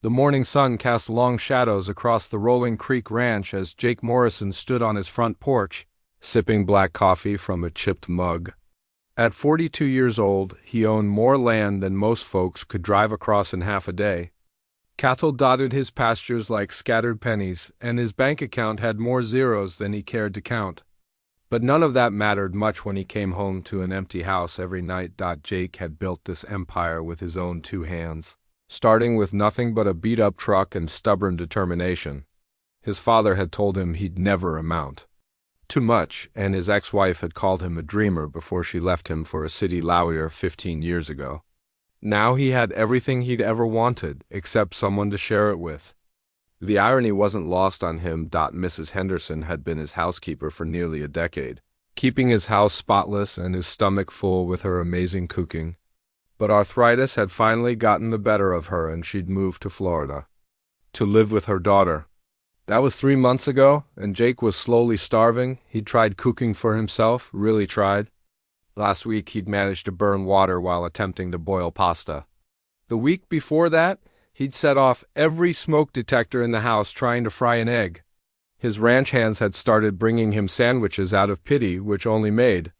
The morning sun cast long shadows across the Rolling Creek Ranch as Jake Morrison stood on his front porch, sipping black coffee from a chipped mug. At 42 years old, he owned more land than most folks could drive across in half a day. Cattle dotted his pastures like scattered pennies, and his bank account had more zeros than he cared to count. But none of that mattered much when he came home to an empty house every night. Jake had built this empire with his own two hands, starting with nothing but a beat-up truck and stubborn determination. His father had told him he'd never amount too much, and his ex-wife had called him a dreamer before she left him for a city lawyer 15 years ago. Now he had everything he'd ever wanted, except someone to share it with. The irony wasn't lost on him. Mrs. Henderson had been his housekeeper for nearly a decade, keeping his house spotless and his stomach full with her amazing cooking. But arthritis had finally gotten the better of her, and she'd moved to Florida to live with her daughter. That was 3 months ago, and Jake was slowly starving. He'd tried cooking for himself, really tried. Last week he'd managed to burn water while attempting to boil pasta. The week before that, he'd set off every smoke detector in the house trying to fry an egg. His ranch hands had started bringing him sandwiches out of pity, which only made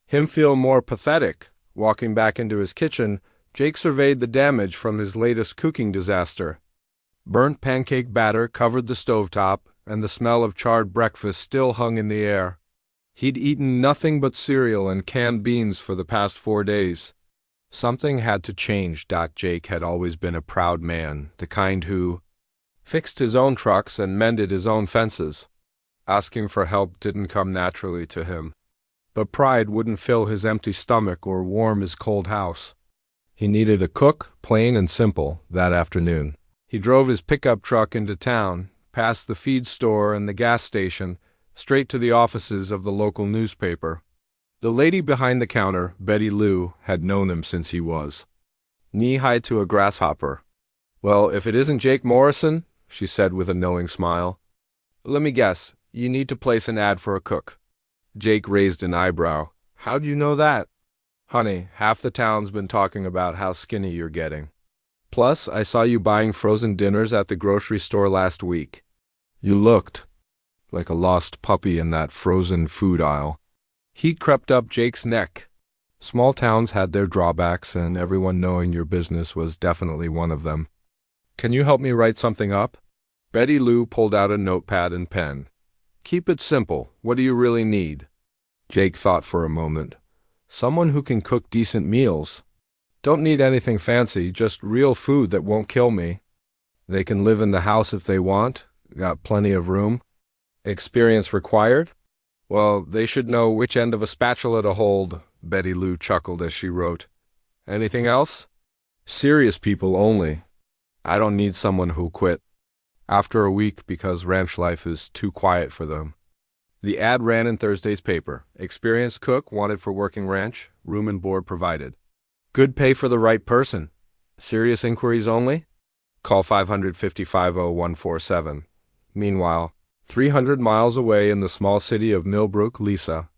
him feel more pathetic. Walking back into his kitchen, Jake surveyed the damage from his latest cooking disaster. Burnt pancake batter covered the stovetop, and the smell of charred breakfast still hung in the air. He'd eaten nothing but cereal and canned beans for the past 4 days. Something had to change. Jake had always been a proud man, the kind who fixed his own trucks and mended his own fences. Asking for help didn't come naturally to him. But pride wouldn't fill his empty stomach or warm his cold house. He needed a cook, plain and simple, that afternoon. He drove his pickup truck into town, past the feed store and the gas station, straight to the offices of the local newspaper. The lady behind the counter, Betty Lou, had known him since he was knee-high to a grasshopper. "Well, if it isn't Jake Morrison," she said with a knowing smile. "Let me guess, you need to place an ad for a cook." Jake raised an eyebrow. "How'd you know that?" "Honey, half the town's been talking about how skinny you're getting. Plus, I saw you buying frozen dinners at the grocery store last week. You looked like a lost puppy in that frozen food aisle." Heat crept up Jake's neck. Small towns had their drawbacks, and everyone knowing your business was definitely one of them. "Can you help me write something up?" Betty Lou pulled out a notepad and pen. "Keep it simple. What do you really need?" Jake thought for a moment. "Someone who can cook decent meals. Don't need anything fancy, just real food that won't kill me. They can live in the house if they want. Got plenty of room. Experience required? Well, they should know which end of a spatula to hold." Betty Lou chuckled as she wrote. "Anything else?" "Serious people only. I don't need someone who'll quit after a week because ranch life is too quiet for them." The ad ran in Thursday's paper. "Experienced cook wanted for working ranch. Room and board provided. Good pay for the right person. Serious inquiries only? Call 500-550-147. Meanwhile, 300 miles away in the small city of Millbrook, Lisa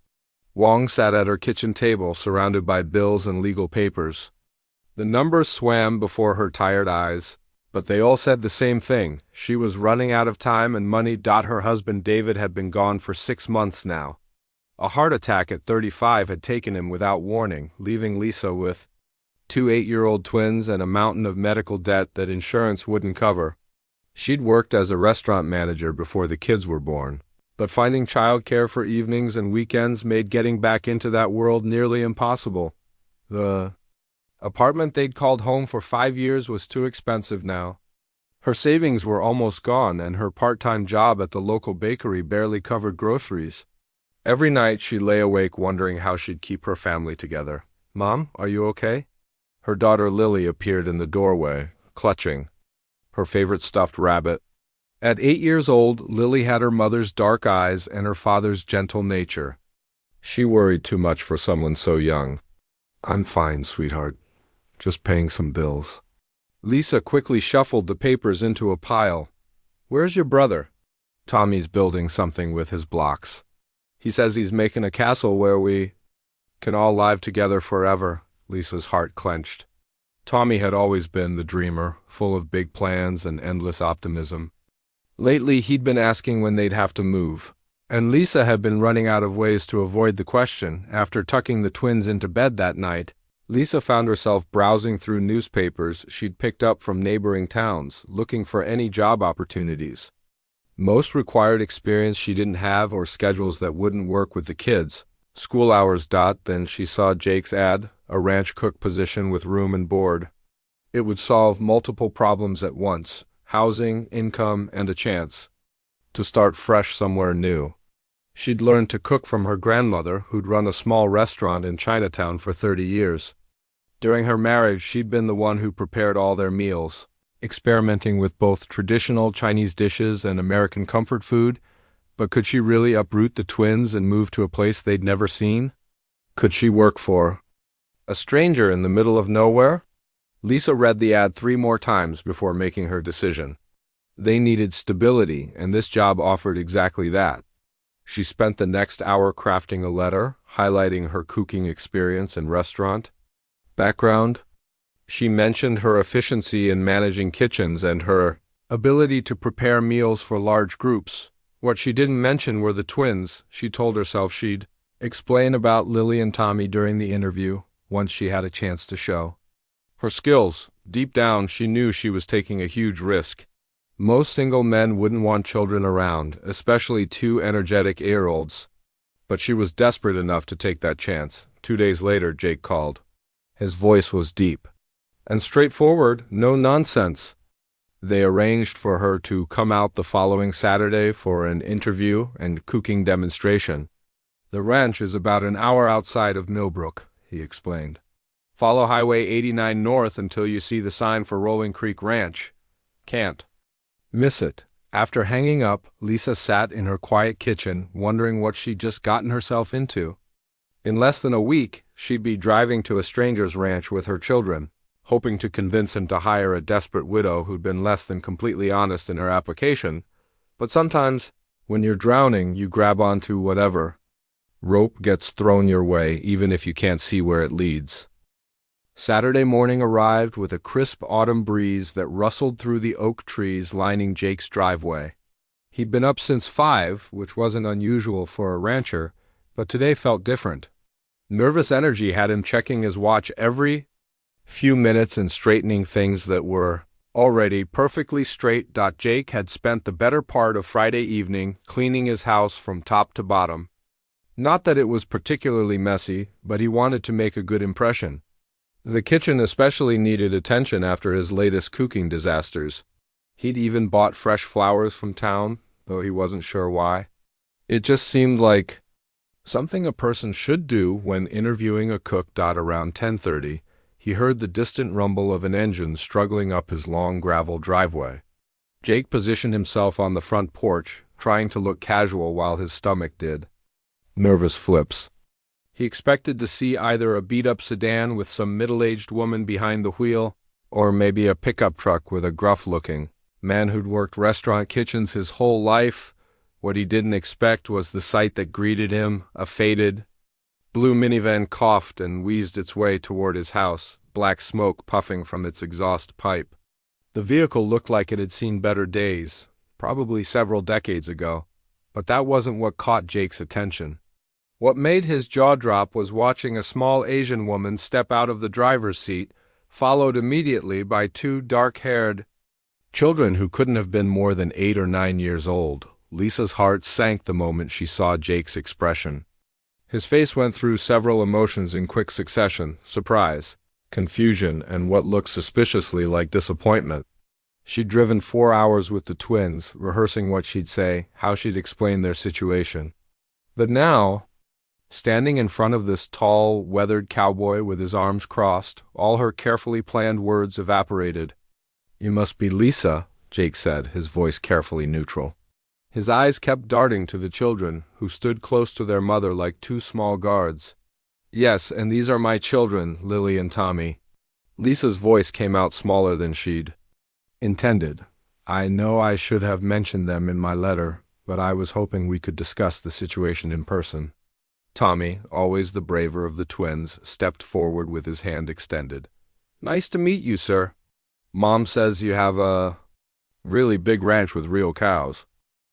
Wong sat at her kitchen table surrounded by bills and legal papers. The numbers swam before her tired eyes, but they all said the same thing. She was running out of time and money. Her husband David had been gone for 6 months now. A heart attack at 35 had taken him without warning, leaving Lisa with 2 8-year-old twins and a mountain of medical debt that insurance wouldn't cover. She'd worked as a restaurant manager before the kids were born, but finding childcare for evenings and weekends made getting back into that world nearly impossible. The apartment they'd called home for 5 years was too expensive now. Her savings were almost gone, and her part-time job at the local bakery barely covered groceries. Every night she lay awake wondering how she'd keep her family together. "Mom, are you okay?" Her daughter Lily appeared in the doorway, clutching her favorite stuffed rabbit. At 8 years old, Lily had her mother's dark eyes and her father's gentle nature. She worried too much for someone so young. "I'm fine, sweetheart. Just paying some bills." Lisa quickly shuffled the papers into a pile. "Where's your brother?" "Tommy's building something with his blocks. He says he's making a castle where we can all live together forever." Lisa's heart clenched. Tommy had always been the dreamer, full of big plans and endless optimism. Lately, he'd been asking when they'd have to move, and Lisa had been running out of ways to avoid the question. After tucking the twins into bed that night, Lisa found herself browsing through newspapers she'd picked up from neighboring towns, looking for any job opportunities. Most required experience she didn't have or schedules that wouldn't work with the kids. School hours. Then she saw Jake's ad, a ranch cook position with room and board. It would solve multiple problems at once: housing, income, and a chance to start fresh somewhere new. She'd learned to cook from her grandmother, who'd run a small restaurant in Chinatown for 30 years. During her marriage, she'd been the one who prepared all their meals, experimenting with both traditional Chinese dishes and American comfort food. But could she really uproot the twins and move to a place they'd never seen? Could she work for a stranger in the middle of nowhere? Lisa read the ad 3 more times before making her decision. They needed stability, and this job offered exactly that. She spent the next hour crafting a letter, highlighting her cooking experience and restaurant background. She mentioned her efficiency in managing kitchens and her ability to prepare meals for large groups. What she didn't mention were the twins. She told herself she'd explain about Lily and Tommy during the interview, once she had a chance to show her skills. Deep down, she knew she was taking a huge risk. Most single men wouldn't want children around, especially 2 energetic 8-year-olds. But she was desperate enough to take that chance. 2 days later, Jake called. His voice was deep and straightforward, no nonsense. They arranged for her to come out the following Saturday for an interview and cooking demonstration. The ranch is about an hour outside of Millbrook, he explained. Follow Highway 89 north until you see the sign for Rolling Creek Ranch. Can't miss it. After hanging up, Lisa sat in her quiet kitchen, wondering what she'd just gotten herself into. In less than a week, she'd be driving to a stranger's ranch with her children, hoping to convince him to hire a desperate widow who'd been less than completely honest in her application. But sometimes, when you're drowning, you grab onto whatever rope gets thrown your way, even if you can't see where it leads. Saturday morning arrived with a crisp autumn breeze that rustled through the oak trees lining Jake's driveway. He'd been up since 5, which wasn't unusual for a rancher, but today felt different. Nervous energy had him checking his watch every few minutes and straightening things that were already perfectly straight. Jake had spent the better part of Friday evening cleaning his house from top to bottom. Not that it was particularly messy, but he wanted to make a good impression. The kitchen especially needed attention after his latest cooking disasters. He'd even bought fresh flowers from town, though he wasn't sure why. It just seemed like something a person should do when interviewing a cook. Around 10:30, he heard the distant rumble of an engine struggling up his long gravel driveway. Jake positioned himself on the front porch, trying to look casual while his stomach did nervous flips. He expected to see either a beat-up sedan with some middle-aged woman behind the wheel, or maybe a pickup truck with a gruff-looking man who'd worked restaurant kitchens his whole life. What he didn't expect was the sight that greeted him: a faded blue minivan coughed and wheezed its way toward his house, black smoke puffing from its exhaust pipe. The vehicle looked like it had seen better days, probably several decades ago, but that wasn't what caught Jake's attention. What made his jaw drop was watching a small Asian woman step out of the driver's seat, followed immediately by 2 dark-haired children who couldn't have been more than 8 or 9 years old. Lisa's heart sank the moment she saw Jake's expression. His face went through several emotions in quick succession: surprise, confusion, and what looked suspiciously like disappointment. She'd driven 4 hours with the twins, rehearsing what she'd say, how she'd explain their situation. But now, standing in front of this tall, weathered cowboy with his arms crossed, all her carefully planned words evaporated. "You must be Lisa," Jake said, his voice carefully neutral. His eyes kept darting to the children, who stood close to their mother like 2 small guards. "Yes, and these are my children, Lily and Tommy." Lisa's voice came out smaller than she'd intended. "I know I should have mentioned them in my letter, but I was hoping we could discuss the situation in person." Tommy, always the braver of the twins, stepped forward with his hand extended. Nice to meet you, sir. Mom says you have a really big ranch with real cows.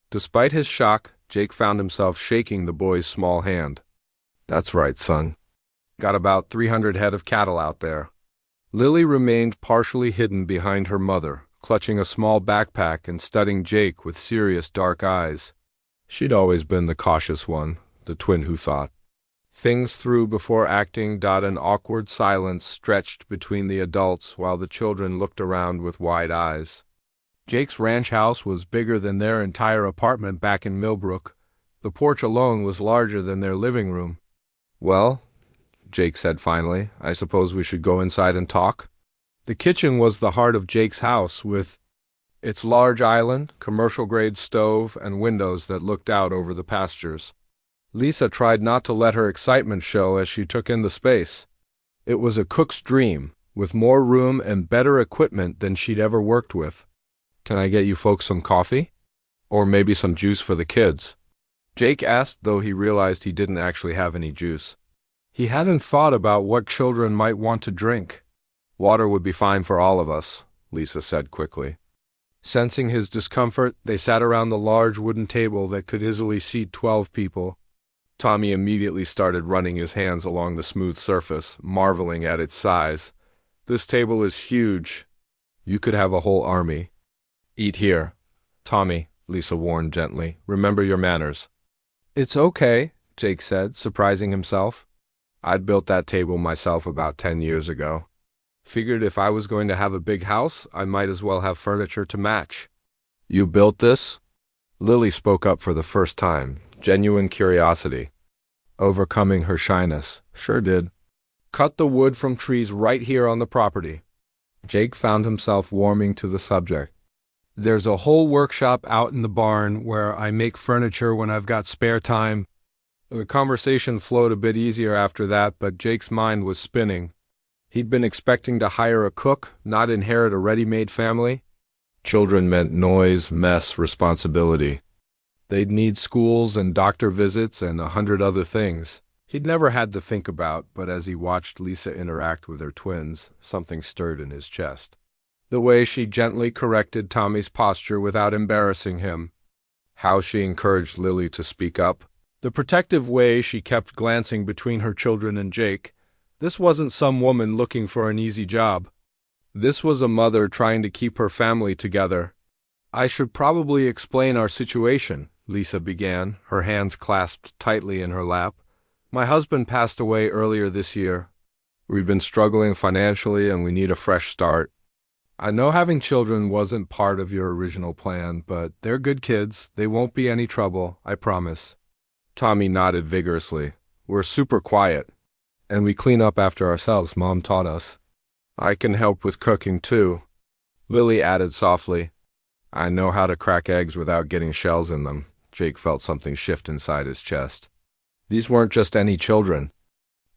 Despite his shock, Jake found himself shaking the boy's small hand. That's right, son. Got about 300 head of cattle out there. Lily remained partially hidden behind her mother, clutching a small backpack and studying Jake with serious dark eyes. She'd always been the cautious one, the twin who thought things through before acting. An awkward silence stretched between the adults while the children looked around with wide eyes. Jake's ranch house was bigger than their entire apartment back in Millbrook. The porch alone was larger than their living room. Well, Jake said finally, I suppose we should go inside and talk. The kitchen was the heart of Jake's house, with its large island, commercial-grade stove, and windows that looked out over the pastures. Lisa tried not to let her excitement show as she took in the space. It was a cook's dream, with more room and better equipment than she'd ever worked with. Can I get you folks some coffee? Or maybe some juice for the kids? Jake asked, though he realized he didn't actually have any juice. He hadn't thought about what children might want to drink. Water would be fine for all of us, Lisa said quickly. Sensing his discomfort, they sat around the large wooden table that could easily seat 12 people. Tommy immediately started running his hands along the smooth surface, marveling at its size. This table is huge. You could have a whole army. Eat here. Tommy, Lisa warned gently, remember your manners. It's okay, Jake said, surprising himself. I'd built that table myself about 10 years ago. Figured if I was going to have a big house, I might as well have furniture to match. You built this? Lily spoke up for the first time, genuine curiosity. Overcoming her shyness. Sure did. Cut the wood from trees right here on the property. Jake found himself warming to the subject. There's a whole workshop out in the barn where I make furniture when I've got spare time. The conversation flowed a bit easier after that, but Jake's mind was spinning. He'd been expecting to hire a cook, not inherit a ready-made family. Children meant noise, mess, responsibility. They'd need schools and doctor visits and 100 other things he'd never had to think about, but as he watched Lisa interact with her twins, something stirred in his chest. The way she gently corrected Tommy's posture without embarrassing him. How she encouraged Lily to speak up. The protective way she kept glancing between her children and Jake. This wasn't some woman looking for an easy job. This was a mother trying to keep her family together. I should probably explain our situation, Lisa began, her hands clasped tightly in her lap. My husband passed away earlier this year. We've been struggling financially and we need a fresh start. I know having children wasn't part of your original plan, but they're good kids. They won't be any trouble, I promise. Tommy nodded vigorously. We're super quiet. And we clean up after ourselves, Mom taught us. I can help with cooking, too. Lily added softly. I know how to crack eggs without getting shells in them. Jake felt something shift inside his chest. These weren't just any children.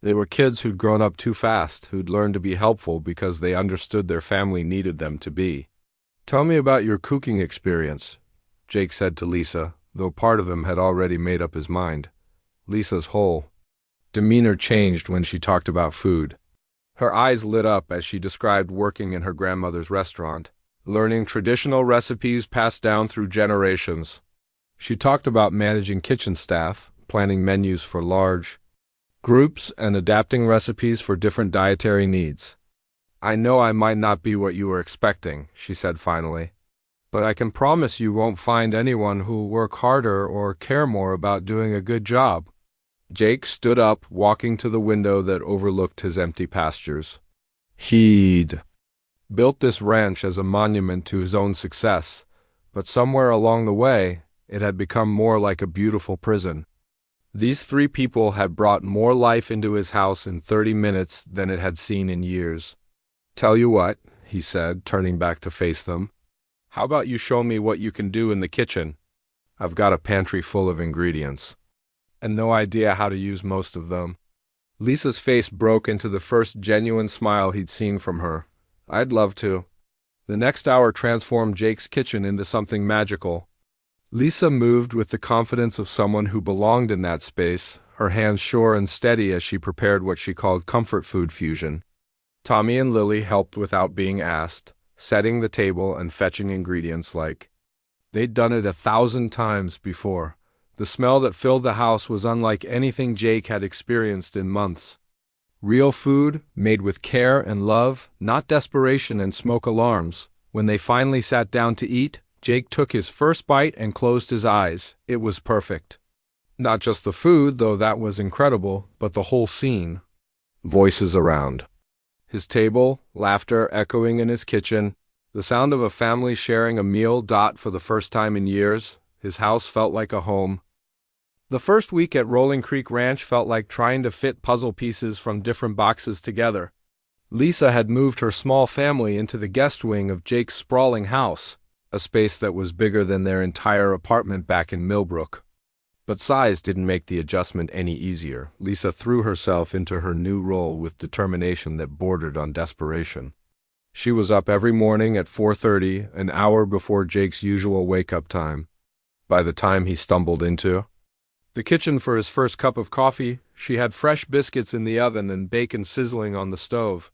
They were kids who'd grown up too fast, who'd learned to be helpful because they understood their family needed them to be. Tell me about your cooking experience, Jake said to Lisa, though part of him had already made up his mind. Lisa's whole demeanor changed when she talked about food. Her eyes lit up as she described working in her grandmother's restaurant, learning traditional recipes passed down through generations. She talked about managing kitchen staff, planning menus for large groups, and adapting recipes for different dietary needs. I know I might not be what you were expecting, she said finally, but I can promise you won't find anyone who'll work harder or care more about doing a good job. Jake stood up, walking to the window that overlooked his empty pastures. He'd built this ranch as a monument to his own success, but somewhere along the way, it had become more like a beautiful prison. These 3 people had brought more life into his house in 30 minutes than it had seen in years. Tell you what, he said, turning back to face them. How about you show me what you can do in the kitchen? I've got a pantry full of ingredients, and no idea how to use most of them. Lisa's face broke into the first genuine smile he'd seen from her. I'd love to. The next hour transformed Jake's kitchen into something magical. Lisa moved with the confidence of someone who belonged in that space, her hands sure and steady as she prepared what she called comfort food fusion. Tommy and Lily helped without being asked, setting the table and fetching ingredients like they'd done it 1,000 times before. The smell that filled the house was unlike anything Jake had experienced in months. Real food, made with care and love, not desperation and smoke alarms. When they finally sat down to eat, Jake took his first bite and closed his eyes. It was perfect. Not just the food, though that was incredible, but the whole scene. Voices around. His table, laughter echoing in his kitchen, the sound of a family sharing a meal. For the first time in years, his house felt like a home. The first week at Rolling Creek Ranch felt like trying to fit puzzle pieces from different boxes together. Lisa had moved her small family into the guest wing of Jake's sprawling house, a space that was bigger than their entire apartment back in Millbrook. But size didn't make the adjustment any easier. Lisa threw herself into her new role with determination that bordered on desperation. She was up every morning at 4:30, an hour before Jake's usual wake-up time. By the time he stumbled into the kitchen for his first cup of coffee, she had fresh biscuits in the oven and bacon sizzling on the stove.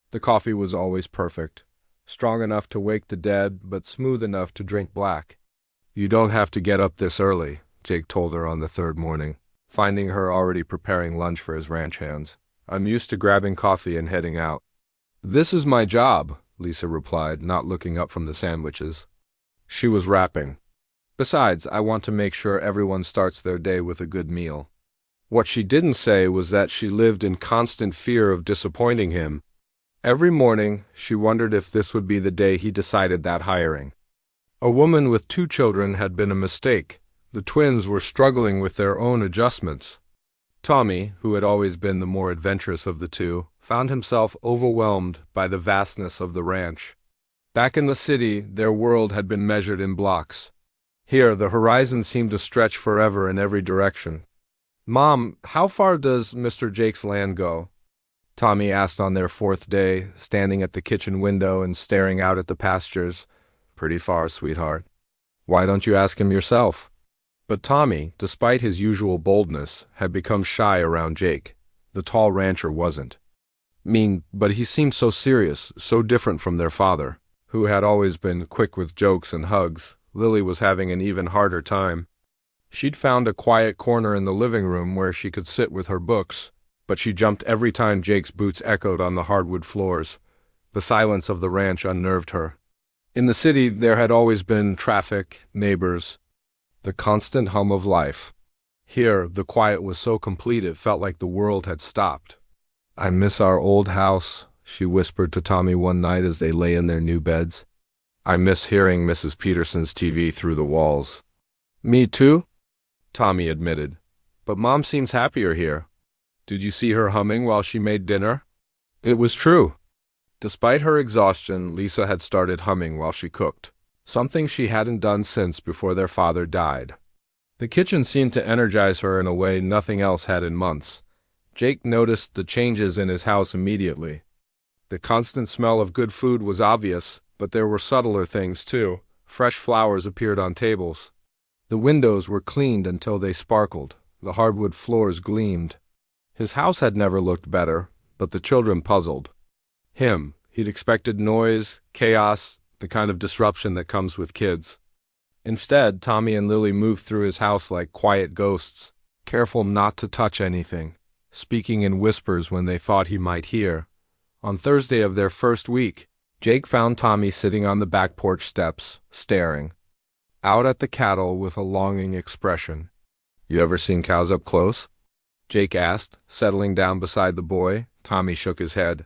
The coffee was always perfect, strong enough to wake the dead, but smooth enough to drink black. "You don't have to get up this early," Jake told her on the third morning, finding her already preparing lunch for his ranch hands. "I'm used to grabbing coffee and heading out." "This is my job," Lisa replied, not looking up from the sandwiches. She was wrapping. "Besides, I want to make sure everyone starts their day with a good meal." What she didn't say was that she lived in constant fear of disappointing him. Every morning, she wondered if this would be the day he decided that hiring. A woman with 2 children had been a mistake. The twins were struggling with their own adjustments. Tommy, who had always been the more adventurous of the two, found himself overwhelmed by the vastness of the ranch. Back in the city, their world had been measured in blocks. Here, the horizon seemed to stretch forever in every direction. "Mom, how far does Mr. Jake's land go?" Tommy asked on their 4th day, standing at the kitchen window and staring out at the pastures. "Pretty far, sweetheart." "Why don't you ask him yourself?" But Tommy, despite his usual boldness, had become shy around Jake. The tall rancher wasn't. But he seemed so serious, so different from their father, who had always been quick with jokes and hugs. Lily was having an even harder time. She'd found a quiet corner in the living room where she could sit with her books, but she jumped every time Jake's boots echoed on the hardwood floors. The silence of the ranch unnerved her. In the city, there had always been traffic, neighbors, the constant hum of life. Here, the quiet was so complete it felt like the world had stopped. "I miss our old house," she whispered to Tommy one night as they lay in their new beds. "I miss hearing Mrs. Peterson's TV through the walls." "Me too," Tommy admitted. "But Mom seems happier here. Did you see her humming while she made dinner?" It was true. Despite her exhaustion, Lisa had started humming while she cooked, something she hadn't done since before their father died. The kitchen seemed to energize her in a way nothing else had in months. Jake noticed the changes in his house immediately. The constant smell of good food was obvious, but there were subtler things too. Fresh flowers appeared on tables. The windows were cleaned until they sparkled. The hardwood floors gleamed. His house had never looked better, but the children puzzled him. He'd expected noise, chaos, the kind of disruption that comes with kids. Instead, Tommy and Lily moved through his house like quiet ghosts, careful not to touch anything, speaking in whispers when they thought he might hear. On Thursday of their first week, Jake found Tommy sitting on the back porch steps, staring out at the cattle with a longing expression. "You ever seen cows up close?" Jake asked, settling down beside the boy. Tommy shook his head.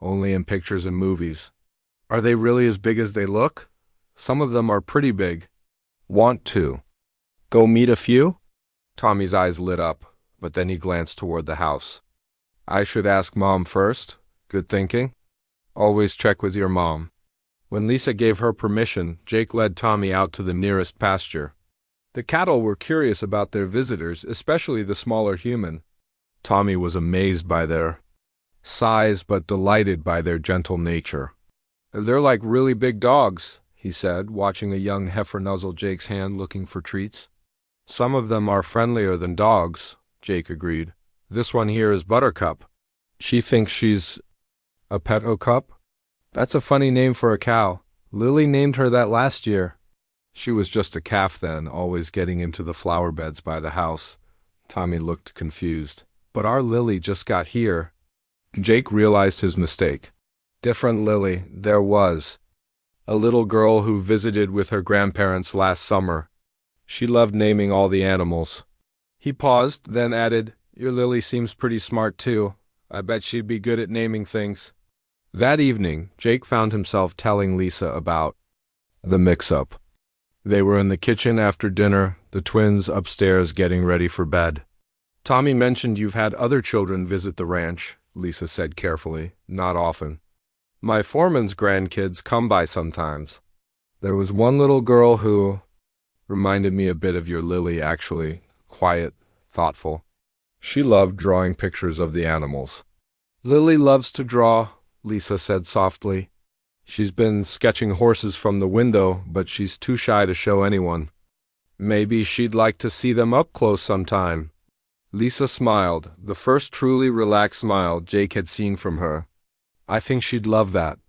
"Only in pictures and movies." "Are they really as big as they look?" "Some of them are pretty big." "Want to go meet a few?" Tommy's eyes lit up, but then he glanced toward the house. "I should ask Mom first. Good thinking. Always check with your mom." When Lisa gave her permission, Jake led Tommy out to the nearest pasture. The cattle were curious about their visitors, especially the smaller human. Tommy was amazed by their size but delighted by their gentle nature. "They're like really big dogs," he said, watching a young heifer nuzzle Jake's hand looking for treats. "Some of them are friendlier than dogs," Jake agreed. "This one here is Buttercup. She thinks she's..." A Petto cup? That's a funny name for a cow. Lily named her that last year. She was just a calf then, always getting into the flower beds by the house. Tommy looked confused. But our Lily just got here. Jake realized his mistake. Different Lily, there was. A little girl who visited with her grandparents last summer. She loved naming all the animals. He paused, then added, "Your Lily seems pretty smart too. I bet she'd be good at naming things." That evening, Jake found himself telling Lisa about the mix-up. They were in the kitchen after dinner, the twins upstairs getting ready for bed. "Tommy mentioned you've had other children visit the ranch," Lisa said carefully. "Not often. My foreman's grandkids come by sometimes. There was one little girl who reminded me a bit of your Lily, actually. Quiet, thoughtful. She loved drawing pictures of the animals." "Lily loves to draw," Lisa said softly. "She's been sketching horses from the window, but she's too shy to show anyone. Maybe she'd like to see them up close sometime." Lisa smiled, the first truly relaxed smile Jake had seen from her. "I think she'd love that."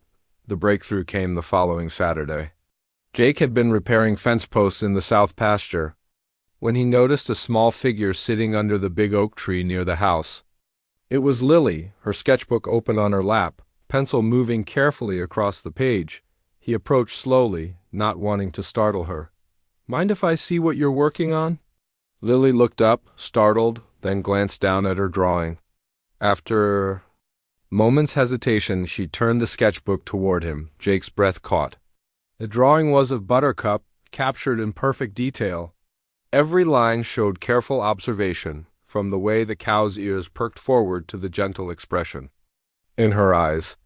The breakthrough came the following Saturday. Jake had been repairing fence posts in the south pasture when he noticed a small figure sitting under the big oak tree near the house. It was Lily, her sketchbook open on her lap, pencil moving carefully across the page. He approached slowly, not wanting to startle her. "Mind if I see what you're working on?" Lily looked up, startled, then glanced down at her drawing. After moment's hesitation, she turned the sketchbook toward him. Jake's breath caught. The drawing was of Buttercup, captured in perfect detail. Every line showed careful observation, from the way the cow's ears perked forward to the gentle expression in her eyes.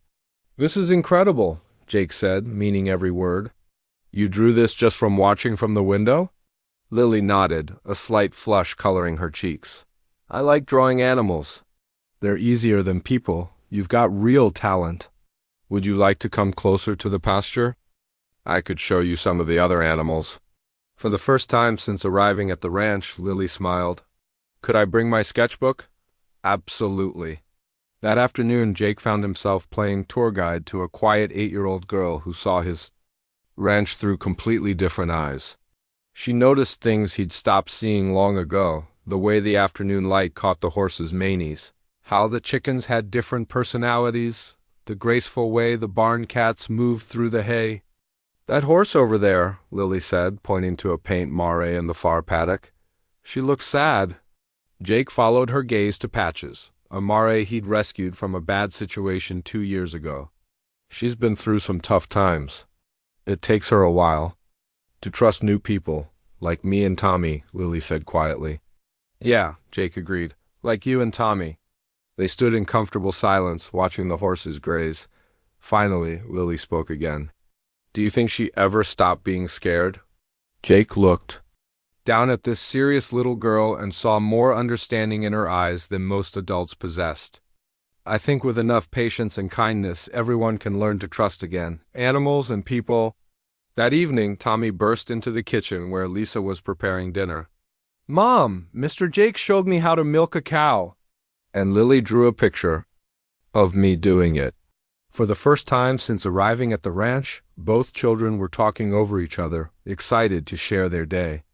"This is incredible," Jake said, meaning every word. "You drew this just from watching from the window?" Lily nodded, a slight flush coloring her cheeks. "I like drawing animals. They're easier than people. You've got real talent. Would you like to come closer to the pasture? I could show you some of the other animals." For the first time since arriving at the ranch, Lily smiled. "Could I bring my sketchbook?" "Absolutely." That afternoon, Jake found himself playing tour guide to a quiet 8-year-old girl who saw his ranch through completely different eyes. She noticed things he'd stopped seeing long ago, the way the afternoon light caught the horses' manes, how the chickens had different personalities, the graceful way the barn cats moved through the hay. "That horse over there," Lily said, pointing to a paint mare in the far paddock. "She looks sad." Jake followed her gaze to Patches, a mare he'd rescued from a bad situation 2 years ago. "She's been through some tough times. It takes her a while to trust new people, like me and Tommy," Lily said quietly. "Yeah," Jake agreed, "like you and Tommy." They stood in comfortable silence, watching the horses graze. Finally, Lily spoke again. "Do you think she ever stopped being scared?" Jake looked down at this serious little girl and saw more understanding in her eyes than most adults possessed. "I think with enough patience and kindness, everyone can learn to trust again, animals and people." That evening, Tommy burst into the kitchen where Lisa was preparing dinner. "Mom, Mr. Jake showed me how to milk a cow." And Lily drew a picture of me doing it. For the first time since arriving at the ranch, both children were talking over each other, excited to share their day.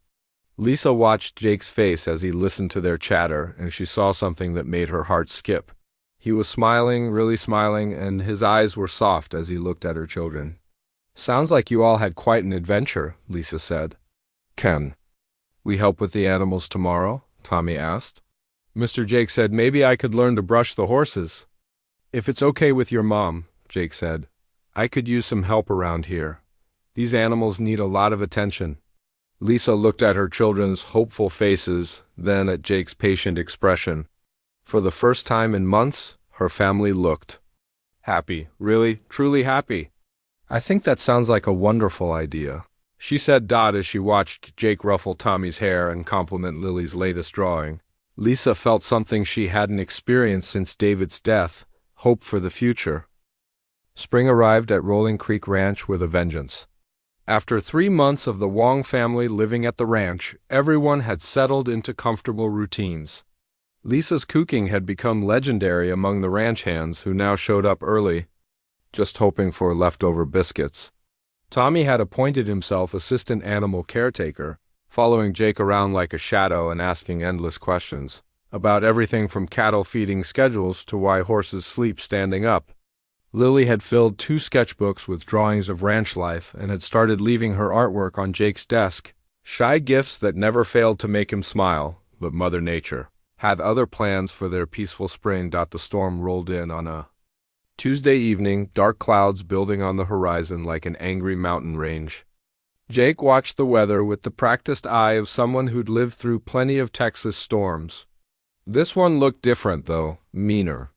Lisa watched Jake's face as he listened to their chatter, and she saw something that made her heart skip. He was smiling, really smiling, and his eyes were soft as he looked at her children. "Sounds like you all had quite an adventure," Lisa said. "Can we help with the animals tomorrow?" Tommy asked. Mr. Jake said maybe I could learn to brush the horses. "If it's okay with your mom," Jake said, "I could use some help around here. These animals need a lot of attention." Lisa looked at her children's hopeful faces, then at Jake's patient expression. For the first time in months, her family looked happy, really, truly happy. "I think that sounds like a wonderful idea," she said as she watched Jake ruffle Tommy's hair and compliment Lily's latest drawing. Lisa felt something she hadn't experienced since David's death, hope for the future. Spring arrived at Rolling Creek Ranch with a vengeance. After 3 months of the Wong family living at the ranch, everyone had settled into comfortable routines. Lisa's cooking had become legendary among the ranch hands, who now showed up early, just hoping for leftover biscuits. Tommy had appointed himself assistant animal caretaker, following Jake around like a shadow and asking endless questions about everything from cattle feeding schedules to why horses sleep standing up. Lily had filled 2 sketchbooks with drawings of ranch life and had started leaving her artwork on Jake's desk, shy gifts that never failed to make him smile, but Mother Nature had other plans for their peaceful spring. The storm rolled in on a Tuesday evening, dark clouds building on the horizon like an angry mountain range. Jake watched the weather with the practiced eye of someone who'd lived through plenty of Texas storms. This one looked different, though, meaner.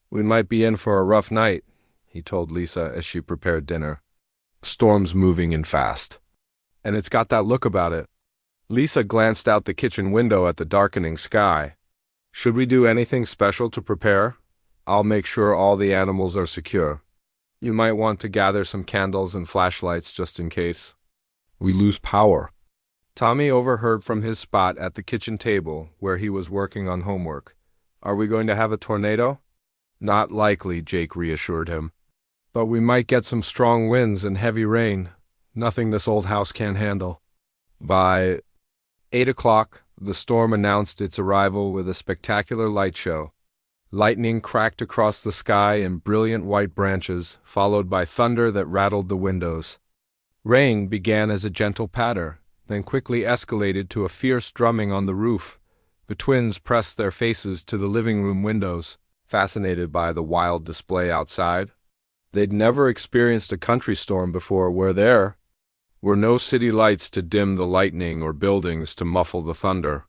"We might be in for a rough night," he told Lisa as she prepared dinner. "Storm's moving in fast. And it's got that look about it." Lisa glanced out the kitchen window at the darkening sky. "Should we do anything special to prepare? I'll make sure all the animals are secure. You might want to gather some candles and flashlights just in case we lose power." Tommy overheard from his spot at the kitchen table where he was working on homework. "Are we going to have a tornado?" "Not likely," Jake reassured him. "But we might get some strong winds and heavy rain. Nothing this old house can't handle." By 8 o'clock, the storm announced its arrival with a spectacular light show. Lightning cracked across the sky in brilliant white branches, followed by thunder that rattled the windows. Rain began as a gentle patter, then quickly escalated to a fierce drumming on the roof. The twins pressed their faces to the living room windows, fascinated by the wild display outside. They'd never experienced a country storm before where there were no city lights to dim the lightning or buildings to muffle the thunder.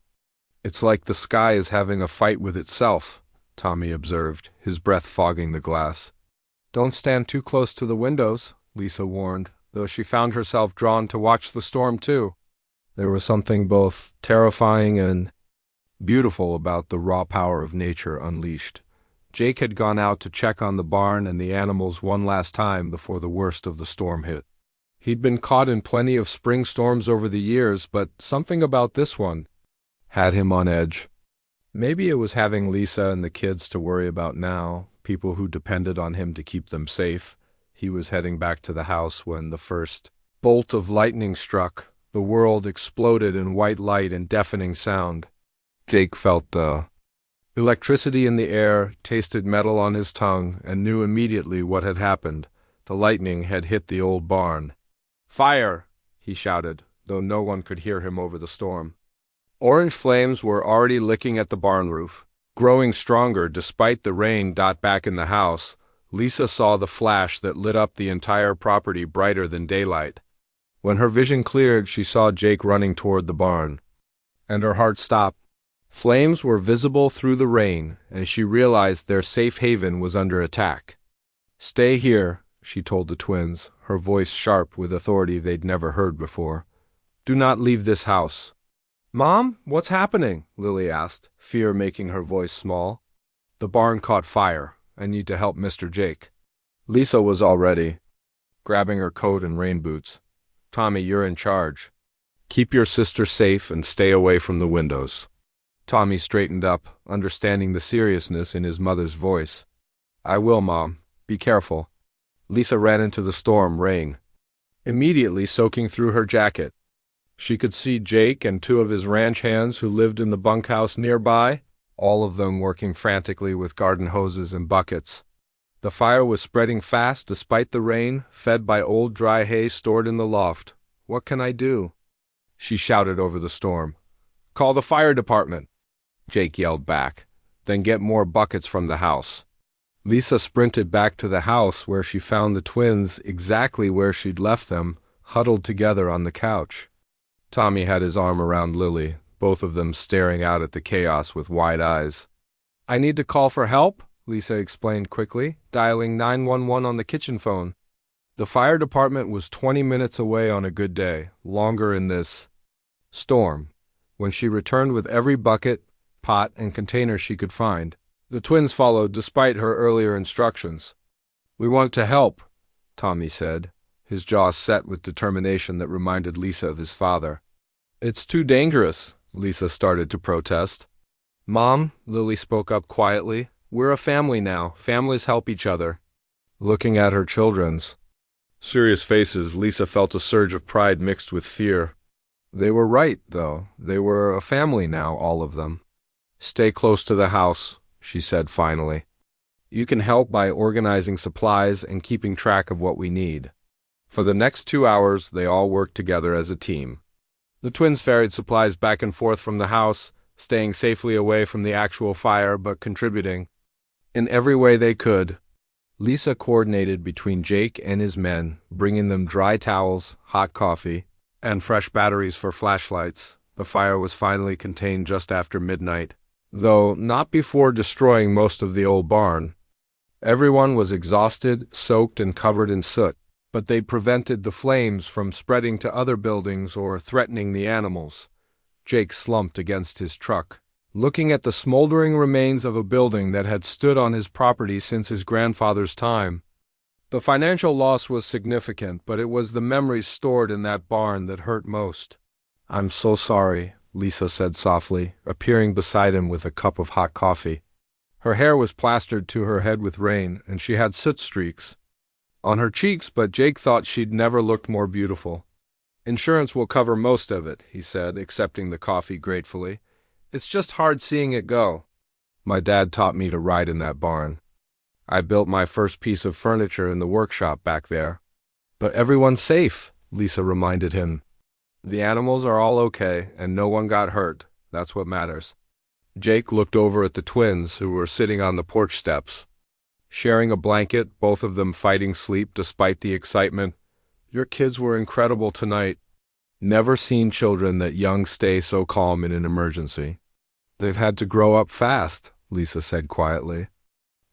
"It's like the sky is having a fight with itself," Tommy observed, his breath fogging the glass. "Don't stand too close to the windows," Lisa warned, though she found herself drawn to watch the storm too. There was something both terrifying and beautiful about the raw power of nature unleashed. Jake had gone out to check on the barn and the animals one last time before the worst of the storm hit. He'd been caught in plenty of spring storms over the years, but something about this one had him on edge. Maybe it was having Lisa and the kids to worry about now, people who depended on him to keep them safe. He was heading back to the house when the first bolt of lightning struck. The world exploded in white light and deafening sound. Jake felt the electricity in the air, tasted metal on his tongue, and knew immediately what had happened. The lightning had hit the old barn. "Fire!" he shouted, though no one could hear him over the storm. Orange flames were already licking at the barn roof, growing stronger despite the rain. Back in the house, Lisa saw the flash that lit up the entire property brighter than daylight. When her vision cleared, she saw Jake running toward the barn, and her heart stopped. Flames were visible through the rain, and she realized their safe haven was under attack. "Stay here," she told the twins, her voice sharp with authority they'd never heard before. "Do not leave this house." "Mom, what's happening?" Lily asked, fear making her voice small. "The barn caught fire. I need to help Mr. Jake." Lisa was all ready, grabbing her coat and rain boots. "Tommy, you're in charge. Keep your sister safe and stay away from the windows." Tommy straightened up, understanding the seriousness in his mother's voice. "I will, Mom. Be careful." Lisa ran into the storm rain, immediately soaking through her jacket. She could see Jake and 2 of his ranch hands who lived in the bunkhouse nearby, all of them working frantically with garden hoses and buckets. The fire was spreading fast despite the rain, fed by old dry hay stored in the loft. "What can I do?" she shouted over the storm. "Call the fire department," Jake yelled back. "Then get more buckets from the house." Lisa sprinted back to the house where she found the twins exactly where she'd left them, huddled together on the couch. Tommy had his arm around Lily, both of them staring out at the chaos with wide eyes. "I need to call for help," Lisa explained quickly, dialing 911 on the kitchen phone. The fire department was 20 minutes away on a good day, longer in this storm. When she returned with every bucket, pot, and container she could find, the twins followed despite her earlier instructions. "We want to help," Tommy said, his jaw set with determination that reminded Lisa of his father. "It's too dangerous," Lisa started to protest. "Mom," Lily spoke up quietly, "we're a family now. Families help each other." looking at her children's serious faces. Lisa felt a surge of pride mixed with fear. They were right, though. They were a family now, all of them. "Stay close to the house," she said finally. "You can help by organizing supplies and keeping track of what we need." For the next 2 hours, they all worked together as a team. The twins ferried supplies back and forth from the house, staying safely away from the actual fire but contributing in every way they could. Lisa coordinated between Jake and his men, bringing them dry towels, hot coffee, and fresh batteries for flashlights. The fire was finally contained just after midnight, though not before destroying most of the old barn. Everyone was exhausted, soaked, and covered in soot, but they prevented the flames from spreading to other buildings or threatening the animals. Jake slumped against his truck, looking at the smoldering remains of a building that had stood on his property since his grandfather's time. The financial loss was significant, but it was the memories stored in that barn that hurt most. "I'm so sorry," Lisa said softly, appearing beside him with a cup of hot coffee. Her hair was plastered to her head with rain, and she had soot streaks on her cheeks, but Jake thought she'd never looked more beautiful. "Insurance will cover most of it," he said, accepting the coffee gratefully. "It's just hard seeing it go. My dad taught me to ride in that barn. I built my first piece of furniture in the workshop back there." "But everyone's safe," Lisa reminded him. "The animals are all okay, and no one got hurt. That's what matters." Jake looked over at the twins, who were sitting on the porch steps, sharing a blanket, both of them fighting sleep despite the excitement. "Your kids were incredible tonight. Never seen children that young stay so calm in an emergency." "They've had to grow up fast," Lisa said quietly.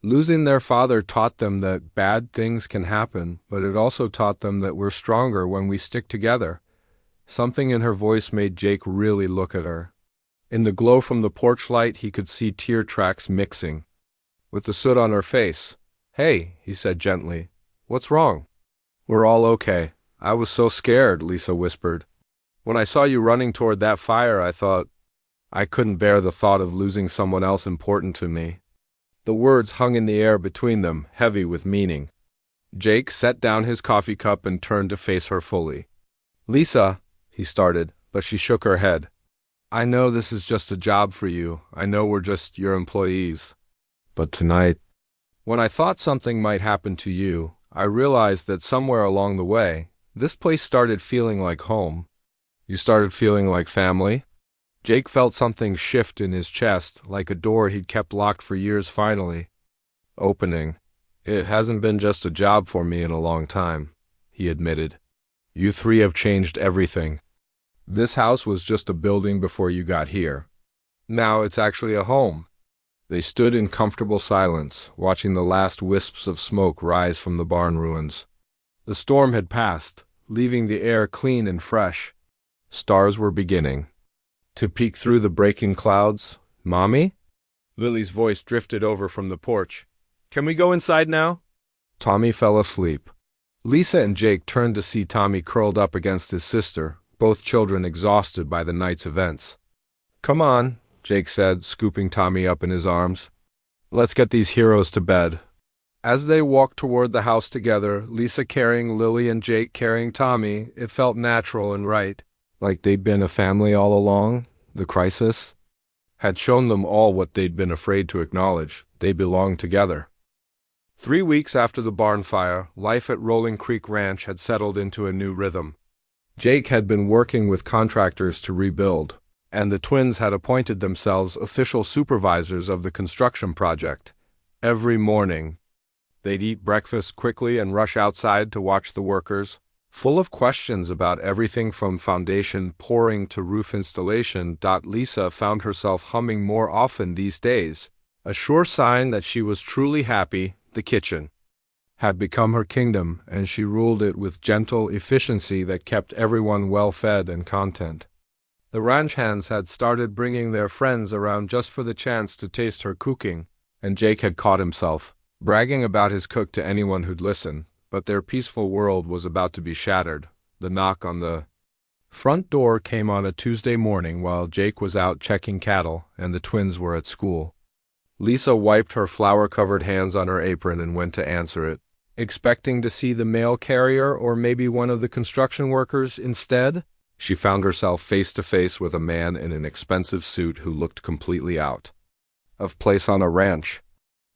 "Losing their father taught them that bad things can happen, but it also taught them that we're stronger when we stick together." Something in her voice made Jake really look at her. In the glow from the porch light, he could see tear tracks mixing with the soot on her face. "Hey," he said gently, "what's wrong?" "We're all okay. I was so scared," Lisa whispered. "When I saw you running toward that fire, I thought I couldn't bear the thought of losing someone else important to me." The words hung in the air between them, heavy with meaning. Jake set down his coffee cup and turned to face her fully. "Lisa," he started, but she shook her head. "I know this is just a job for you. I know we're just your employees. But tonight, when I thought something might happen to you, I realized that somewhere along the way, this place started feeling like home." "You started feeling like family?" Jake felt something shift in his chest, like a door he'd kept locked for years finally opening. "It hasn't been just a job for me in a long time," he admitted. "You three have changed everything. This house was just a building before you got here. Now it's actually a home." They stood in comfortable silence, watching the last wisps of smoke rise from the barn ruins. The storm had passed, leaving the air clean and fresh. Stars were beginning to peek through the breaking clouds. "Mommy?" Lily's voice drifted over from the porch. "Can we go inside now?" Tommy fell asleep. Lisa and Jake turned to see Tommy curled up against his sister, both children exhausted by the night's events. "Come on," Jake said, scooping Tommy up in his arms. "Let's get these heroes to bed." As they walked toward the house together, Lisa carrying Lily and Jake carrying Tommy, it felt natural and right. Like they'd been a family all along. The crisis had shown them all what they'd been afraid to acknowledge. They belonged together. 3 weeks after the barn fire, life at Rolling Creek Ranch had settled into a new rhythm. Jake had been working with contractors to rebuild, and the twins had appointed themselves official supervisors of the construction project. Every morning, they'd eat breakfast quickly and rush outside to watch the workers, full of questions about everything from foundation pouring to roof installation. Lisa found herself humming more often these days, a sure sign that she was truly happy. The kitchen had become her kingdom, and she ruled it with gentle efficiency that kept everyone well-fed and content. The ranch hands had started bringing their friends around just for the chance to taste her cooking, and Jake had caught himself bragging about his cook to anyone who'd listen. But their peaceful world was about to be shattered. The knock on the front door came on a Tuesday morning while Jake was out checking cattle and the twins were at school. Lisa wiped her flour-covered hands on her apron and went to answer it. expecting to see the mail carrier or maybe one of the construction workers instead? She found herself face to face with a man in an expensive suit who looked completely out of place on a ranch.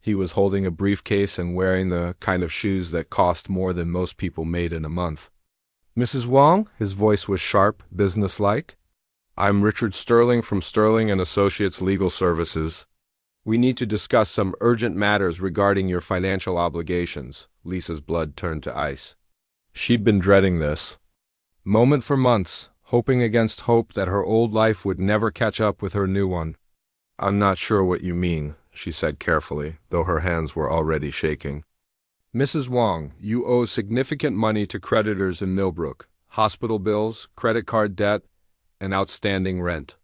He was holding a briefcase and wearing the kind of shoes that cost more than most people made in a month. "Mrs. Wong?" His voice was sharp, businesslike. "I'm Richard Sterling from Sterling and Associates Legal Services. We need to discuss some urgent matters regarding your financial obligations." Lisa's blood turned to ice. She'd been dreading this moment for months, hoping against hope that her old life would never catch up with her new one. "I'm not sure what you mean," she said carefully, though her hands were already shaking. "Mrs. Wong, you owe significant money to creditors in Millbrook: hospital bills, credit card debt, and outstanding rent.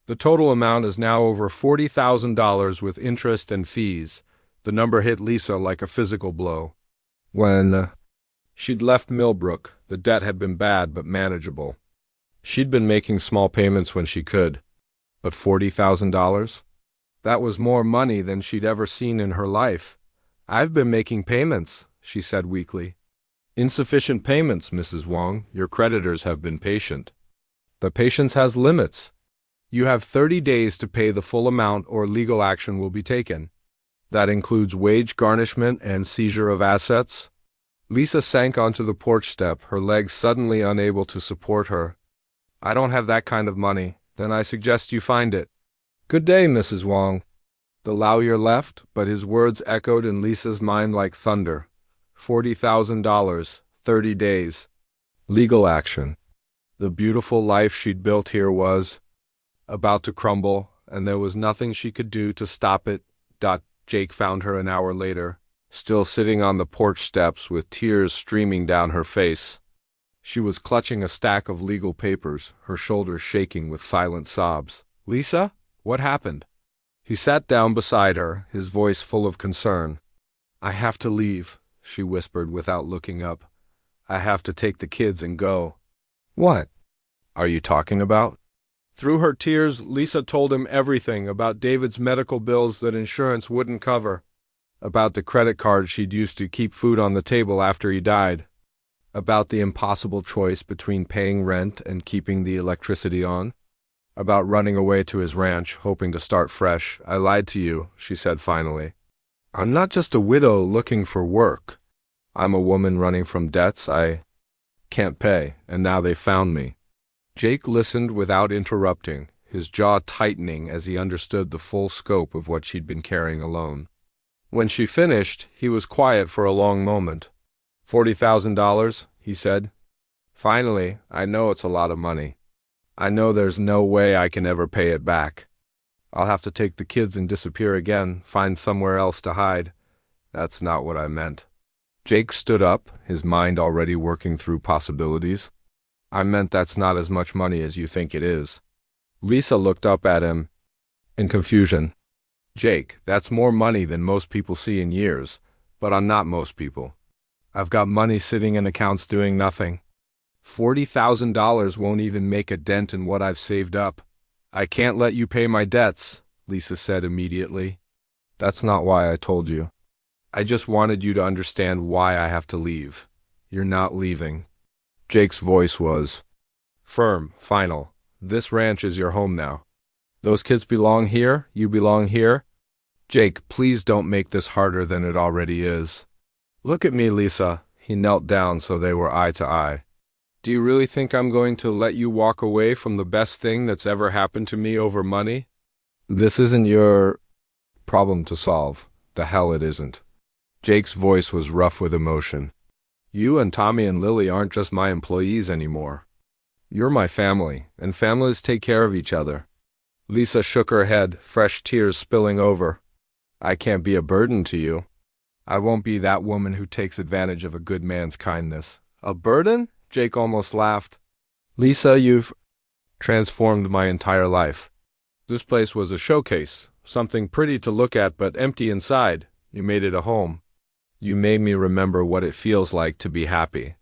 The total amount is now over $40,000 with interest and fees." The number hit Lisa like a physical blow. When she'd left Millbrook, the debt had been bad but manageable. She'd been making small payments when she could. But $40,000? That was more money than she'd ever seen in her life. "I've been making payments," she said weakly. "Insufficient payments, Mrs. Wong. Your creditors have been patient." "The patience has limits. You have 30 days to pay the full amount or legal action will be taken. That includes wage garnishment and seizure of assets." Lisa sank onto the porch step, her legs suddenly unable to support her. "I don't have that kind of money." "Then I suggest you find it." "Good day, Mrs. Wong." The lawyer left, but his words echoed in Lisa's mind like thunder. $40,000, 30 days. Legal action. The beautiful life she'd built here was about to crumble, and there was nothing she could do to stop it. Jake found her an hour later, still sitting on the porch steps with tears streaming down her face. She was clutching a stack of legal papers, her shoulders shaking with silent sobs. "Lisa, what happened?" He sat down beside her, his voice full of concern. "I have to leave," she whispered without looking up. "I have to take the kids and go." "What are you talking about?" Through her tears, Lisa told him everything about David's medical bills that insurance wouldn't cover, about the credit card she'd used to keep food on the table after he died, about the impossible choice between paying rent and keeping the electricity on, about running away to his ranch, hoping to start fresh. "I lied to you," she said finally. "I'm not just a widow looking for work. I'm a woman running from debts I can't pay, and now they found me." Jake listened without interrupting, his jaw tightening as he understood the full scope of what she'd been carrying alone. When she finished, he was quiet for a long moment. $40,000, he said. "Finally, I know it's a lot of money. I know there's no way I can ever pay it back. I'll have to take the kids and disappear again, find somewhere else to hide. That's not what I meant." Jake stood up, his mind already working through possibilities. "I meant that's not as much money as you think it is." Lisa looked up at him in confusion. "Jake, that's more money than most people see in years, but I'm not most people. I've got money sitting in accounts doing nothing. $40,000 won't even make a dent in what I've saved up." "I can't let you pay my debts," Lisa said immediately. "That's not why I told you. I just wanted you to understand why I have to leave. You're not leaving." Jake's voice was firm, final. "This ranch is your home now. Those kids belong here, you belong here. Jake, please don't make this harder than it already is." "Look at me, Lisa." He knelt down so they were eye to eye. "Do you really think I'm going to let you walk away from the best thing that's ever happened to me over money? This isn't your problem to solve. The hell it isn't." Jake's voice was rough with emotion. "You and Tommy and Lily aren't just my employees anymore. You're my family, and families take care of each other." Lisa shook her head, fresh tears spilling over. "I can't be a burden to you. I won't be that woman who takes advantage of a good man's kindness." "A burden?" Jake almost laughed. "Lisa, you've transformed my entire life. This place was a showcase, something pretty to look at but empty inside. You made it a home. You made me remember what it feels like to be happy.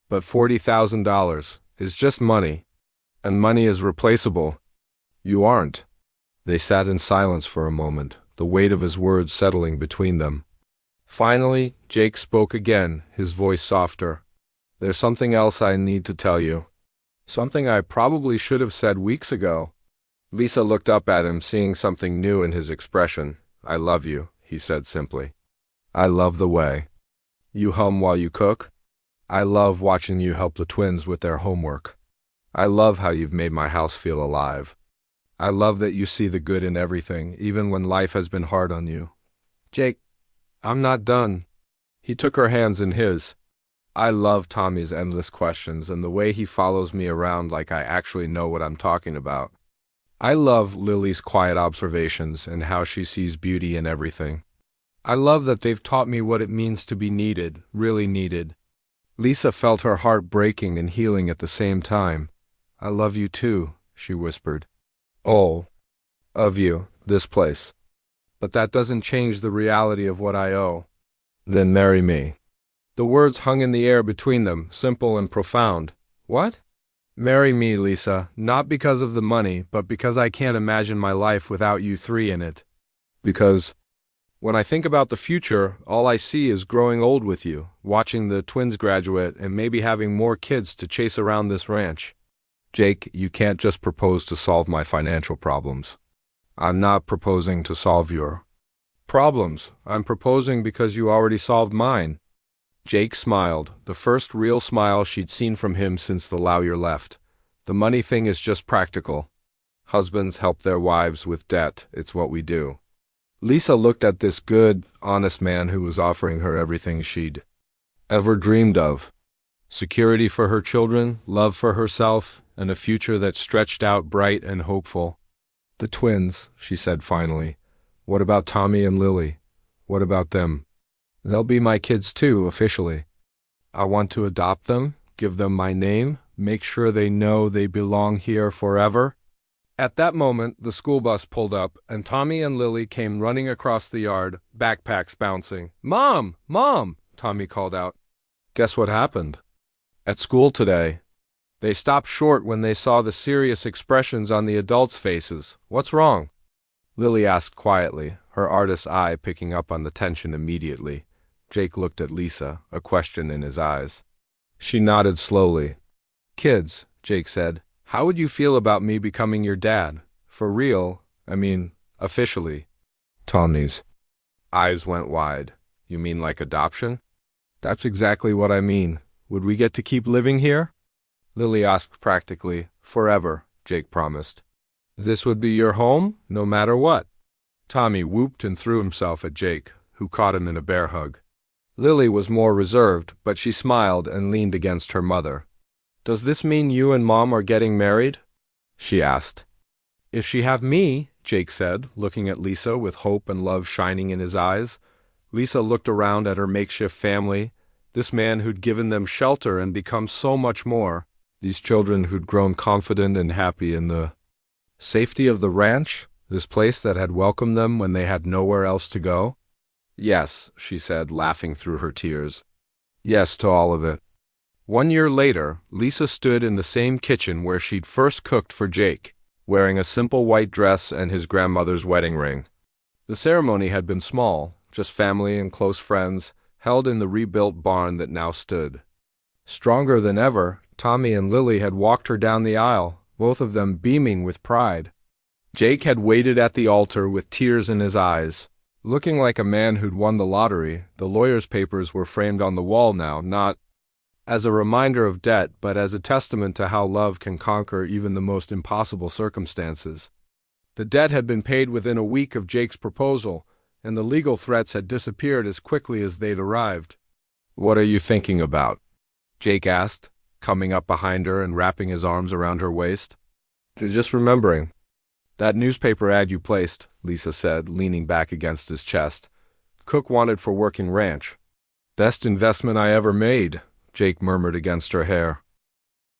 But $40,000 is just money, and money is replaceable. You aren't." They sat in silence for a moment, the weight of his words settling between them. Finally, Jake spoke again, his voice softer. There's something else I need to tell you. Something I probably should have said weeks ago. Lisa looked up at him, seeing something new in his expression. I love you, he said simply. I love the way you hum while you cook. I love watching you help the twins with their homework. I love how you've made my house feel alive. I love that you see the good in everything, even when life has been hard on you. Jake, I'm not done. He took her hands in his. I love Tommy's endless questions and the way he follows me around like I actually know what I'm talking about. I love Lily's quiet observations and how she sees beauty in everything. I love that they've taught me what it means to be needed, really needed. Lisa felt her heart breaking and healing at the same time. I love you too, she whispered. All of you, this place. But that doesn't change the reality of what I owe. Then marry me. The words hung in the air between them, simple and profound. What? Marry me, Lisa, not because of the money, but because I can't imagine my life without you three in it. Because when I think about the future, all I see is growing old with you, watching the twins graduate, and maybe having more kids to chase around this ranch. Jake, you can't just propose to solve my financial problems. I'm not proposing to solve your problems. I'm proposing because you already solved mine. Jake smiled, the first real smile she'd seen from him since the lawyer left. The money thing is just practical. Husbands help their wives with debt. It's what we do. Lisa looked at this good, honest man who was offering her everything she'd ever dreamed of. Security for her children, love for herself, and a future that stretched out bright and hopeful. The twins, she said finally. What about Tommy and Lily? What about them? They'll be my kids too, officially. I want to adopt them, give them my name, make sure they know they belong here forever. At that moment, the school bus pulled up, and Tommy and Lily came running across the yard, backpacks bouncing. Mom! Mom! Tommy called out. Guess what happened? At school today. They stopped short when they saw the serious expressions on the adults' faces. What's wrong? Lily asked quietly, her artist's eye picking up on the tension immediately. Jake looked at Lisa, a question in his eyes. She nodded slowly. Kids, Jake said, how would you feel about me becoming your dad? For real, officially. Tommy's eyes went wide. You mean like adoption? That's exactly what I mean. Would we get to keep living here? Lily asked practically. Forever, Jake promised. This would be your home, no matter what. Tommy whooped and threw himself at Jake, who caught him in a bear hug. Lily was more reserved, but she smiled and leaned against her mother. Does this mean you and Mom are getting married? She asked. If she have me, Jake said, looking at Lisa with hope and love shining in his eyes. Lisa looked around at her makeshift family, this man who'd given them shelter and become so much more, these children who'd grown confident and happy in the safety of the ranch, this place that had welcomed them when they had nowhere else to go. Yes, she said, laughing through her tears. Yes to all of it. 1 year later, Lisa stood in the same kitchen where she'd first cooked for Jake, wearing a simple white dress and his grandmother's wedding ring. The ceremony had been small, just family and close friends, held in the rebuilt barn that now stood. Stronger than ever, Tommy and Lily had walked her down the aisle, both of them beaming with pride. Jake had waited at the altar with tears in his eyes. Looking like a man who'd won the lottery, the lawyer's papers were framed on the wall now, not as a reminder of debt, but as a testament to how love can conquer even the most impossible circumstances. The debt had been paid within a week of Jake's proposal, and the legal threats had disappeared as quickly as they'd arrived. What are you thinking about? Jake asked, coming up behind her and wrapping his arms around her waist. Just remembering. That newspaper ad you placed, Lisa said, leaning back against his chest. Cook wanted for working ranch. Best investment I ever made, Jake murmured against her hair.